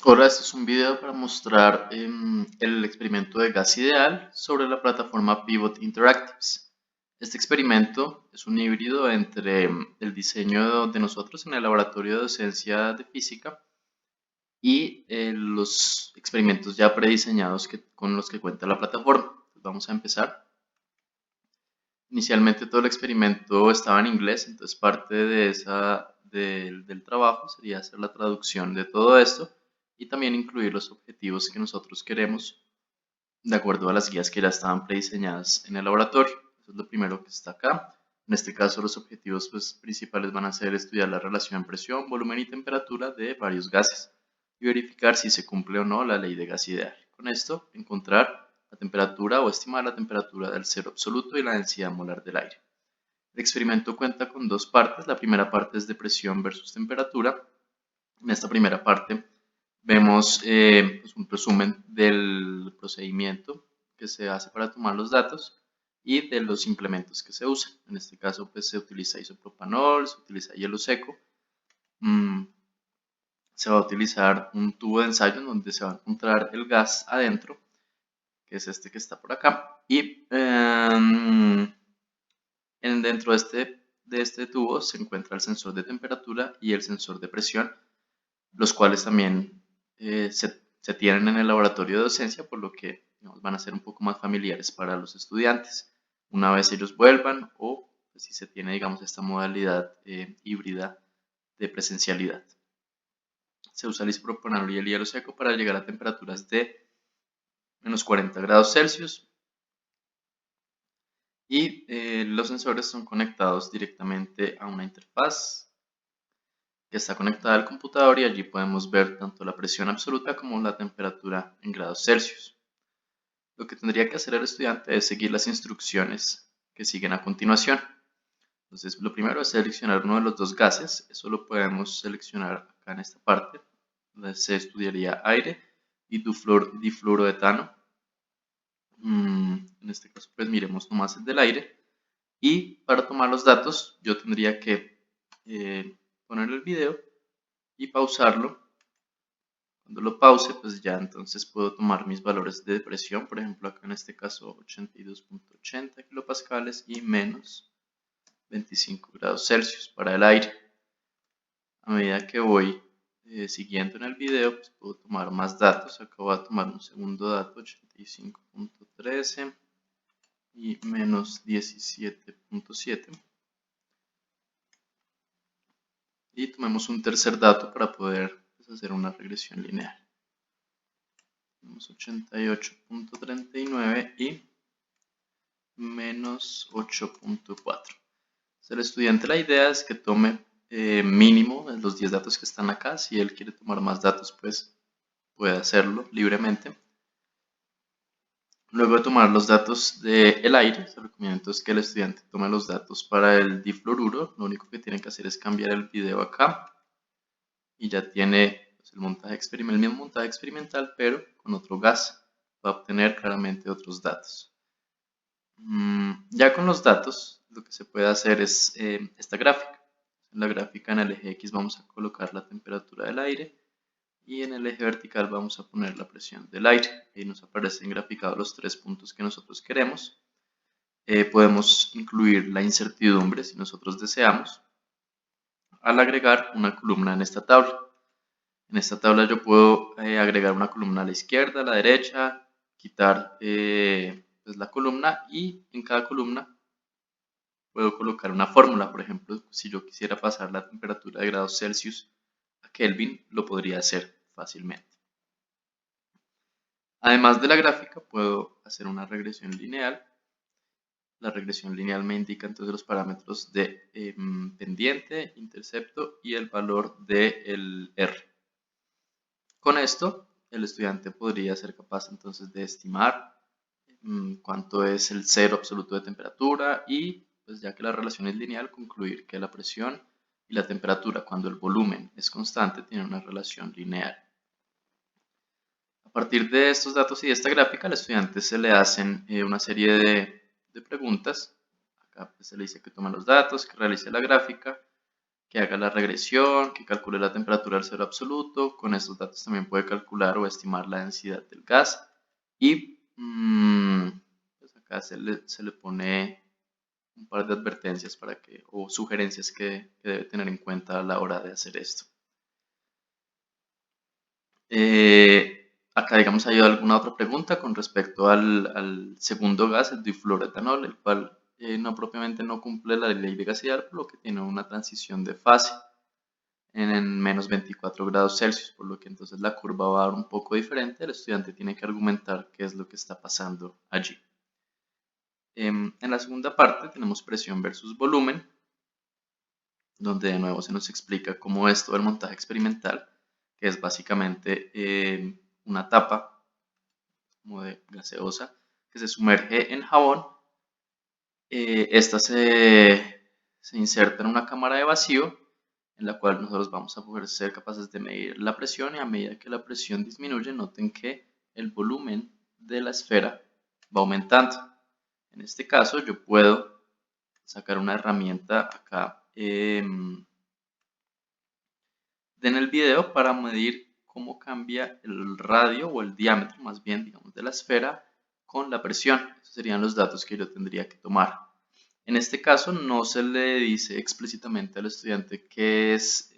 Hola, este es un video para mostrar el experimento de gas ideal sobre la plataforma Pivot Interactives. Este experimento es un híbrido entre el diseño de nosotros en el laboratorio de docencia de física y los experimentos ya prediseñados con los que cuenta la plataforma. Entonces, vamos a empezar. Inicialmente todo el experimento estaba en inglés, entonces parte del trabajo sería hacer la traducción de todo esto y también incluir los objetivos que nosotros queremos de acuerdo a las guías que ya estaban prediseñadas en el laboratorio. Eso es lo primero que está acá. En este caso los objetivos principales van a ser estudiar la relación presión, volumen y temperatura de varios gases y verificar si se cumple o no la ley de gas ideal. Con esto, encontrar la temperatura o estimar la temperatura del cero absoluto y la densidad molar del aire. El experimento cuenta con dos partes. La primera parte es de presión versus temperatura. En esta primera parte vemos pues un resumen del procedimiento que se hace para tomar los datos y de los implementos que se usan. En este caso pues se utiliza isopropanol, se utiliza hielo seco. Se va a utilizar un tubo de ensayo en donde se va a encontrar el gas adentro, que es este que está por acá. Y dentro de este tubo se encuentra el sensor de temperatura y el sensor de presión, los cuales también se tienen en el laboratorio de docencia, por lo que digamos, van a ser un poco más familiares para los estudiantes una vez ellos vuelvan o pues, si se tiene, digamos, esta modalidad híbrida de presencialidad. Se usa el isopropánol y el hielo seco para llegar a temperaturas de menos 40 grados Celsius y los sensores son conectados directamente a una interfaz que está conectada al computador y allí podemos ver tanto la presión absoluta como la temperatura en grados Celsius. Lo que tendría que hacer el estudiante es seguir las instrucciones que siguen a continuación. Entonces, lo primero es seleccionar uno de los dos gases. Eso lo podemos seleccionar acá en esta parte, donde se estudiaría aire y difluoroetano. En este caso, pues miremos nomás el del aire. Y para tomar los datos, yo tendría que poner el video y pausarlo. Cuando lo pause, pues ya entonces puedo tomar mis valores de presión, por ejemplo acá en este caso 82.80 kilopascales y menos 25 grados Celsius para el aire. A medida que voy siguiendo en el video, pues puedo tomar más datos. Acá voy a tomar un segundo dato, 85.13 y menos 17.7. Y tomemos un tercer dato para poder pues, hacer una regresión lineal. Tenemos 88.39 y menos 8.4. El estudiante, la idea es que tome mínimo los 10 datos que están acá. Si él quiere tomar más datos, pues puede hacerlo libremente. Luego de tomar los datos del aire, se recomienda entonces que el estudiante tome los datos para el difluoruro. Lo único que tiene que hacer es cambiar el video acá y ya tiene pues, el mismo montaje experimental, pero con otro gas. Va a obtener claramente otros datos. Ya con los datos, lo que se puede hacer es esta gráfica. En la gráfica en el eje X vamos a colocar la temperatura del aire y en el eje vertical vamos a poner la presión del aire. Ahí nos aparecen graficados los tres puntos que nosotros queremos. Podemos incluir la incertidumbre si nosotros deseamos al agregar una columna en esta tabla. En esta tabla yo puedo agregar una columna a la izquierda, a la derecha, quitar pues la columna y en cada columna puedo colocar una fórmula. Por ejemplo, si yo quisiera pasar la temperatura de grados Celsius a Kelvin, lo podría hacer fácilmente. Además de la gráfica, puedo hacer una regresión lineal. La regresión lineal me indica entonces los parámetros de pendiente, intercepto y el valor del R. Con esto, el estudiante podría ser capaz entonces de estimar cuánto es el cero absoluto de temperatura y, pues ya que la relación es lineal, concluir que la presión y la temperatura, cuando el volumen es constante, tienen una relación lineal. A partir de estos datos y de esta gráfica, al estudiante se le hacen una serie de preguntas. Acá pues, se le dice que tome los datos, que realice la gráfica, que haga la regresión, que calcule la temperatura al cero absoluto. Con estos datos también puede calcular o estimar la densidad del gas. Y pues acá se le pone un par de advertencias o sugerencias que debe tener en cuenta a la hora de hacer esto. Acá, digamos, hay alguna otra pregunta con respecto al segundo gas, el difluoroetanol, el cual no cumple la ley de gasidad, por lo que tiene una transición de fase en menos 24 grados Celsius, por lo que entonces la curva va a dar un poco diferente. El estudiante tiene que argumentar qué es lo que está pasando allí. En la segunda parte tenemos presión versus volumen, donde de nuevo se nos explica cómo es todo el montaje experimental, que es básicamente una tapa como de gaseosa que se sumerge en jabón. Esta se inserta en una cámara de vacío en la cual nosotros vamos a poder ser capaces de medir la presión, y a medida que la presión disminuye, noten que el volumen de la esfera va aumentando. En este caso yo puedo sacar una herramienta acá en el video para medir cómo cambia el radio o el diámetro, más bien, digamos, de la esfera con la presión. Esos serían los datos que yo tendría que tomar. En este caso no se le dice explícitamente al estudiante qué es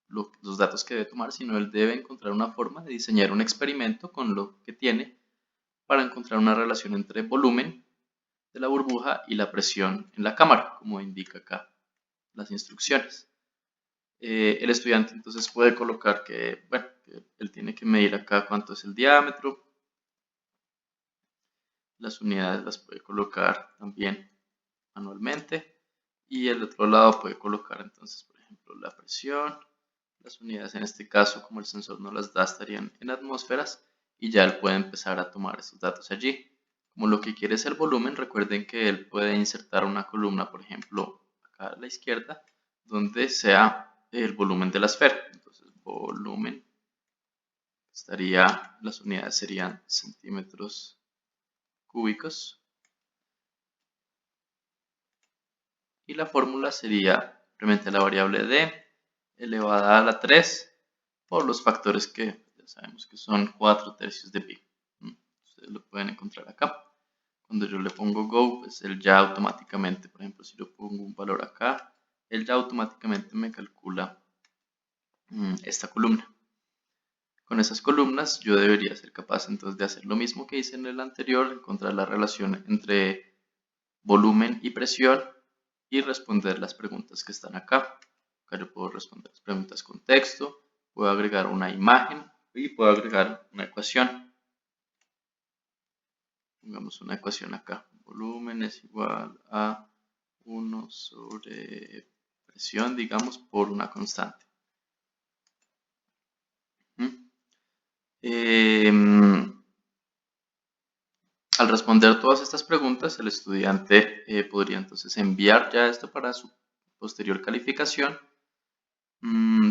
los datos que debe tomar, sino él debe encontrar una forma de diseñar un experimento con lo que tiene para encontrar una relación entre volumen de la burbuja y la presión en la cámara, como indica acá las instrucciones. El estudiante entonces puede colocar que él tiene que medir acá cuánto es el diámetro. Las unidades las puede colocar también manualmente, y el otro lado puede colocar entonces, por ejemplo, la presión. Las unidades en este caso, como el sensor no las da, estarían en atmósferas, y ya él puede empezar a tomar esos datos allí. Como lo que quiere es el volumen, recuerden que él puede insertar una columna, por ejemplo, acá a la izquierda, donde sea el volumen de la esfera. Entonces, volumen las unidades serían centímetros cúbicos, y la fórmula sería simplemente la variable d elevada a la 3 por los factores que ya sabemos que son 4/3 de pi. Ustedes lo pueden encontrar acá. Cuando yo le pongo go, pues él ya automáticamente, por ejemplo, si yo pongo un valor acá, él ya automáticamente me calcula esta columna. Con esas columnas yo debería ser capaz entonces de hacer lo mismo que hice en el anterior, encontrar la relación entre volumen y presión y responder las preguntas que están acá. Acá yo puedo responder las preguntas con texto, puedo agregar una imagen y puedo agregar una ecuación. Pongamos una ecuación acá. Volumen es igual a 1 sobre presión, digamos, por una constante. Al responder todas estas preguntas, el estudiante podría entonces enviar ya esto para su posterior calificación.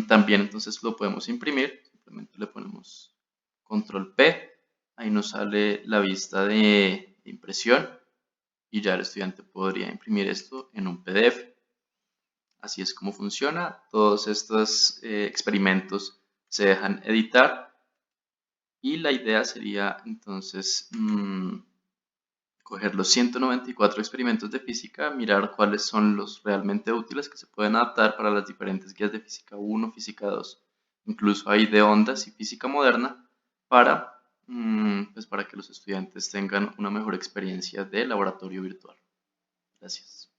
También entonces lo podemos imprimir, simplemente le ponemos control P, ahí nos sale la vista de impresión, y ya el estudiante podría imprimir esto en un PDF. Así es como funciona. Todos estos experimentos se dejan editar, y la idea sería entonces coger los 194 experimentos de física, mirar cuáles son los realmente útiles que se pueden adaptar para las diferentes guías de física 1, física 2, incluso hay de ondas y física moderna, pues para que los estudiantes tengan una mejor experiencia de laboratorio virtual. Gracias.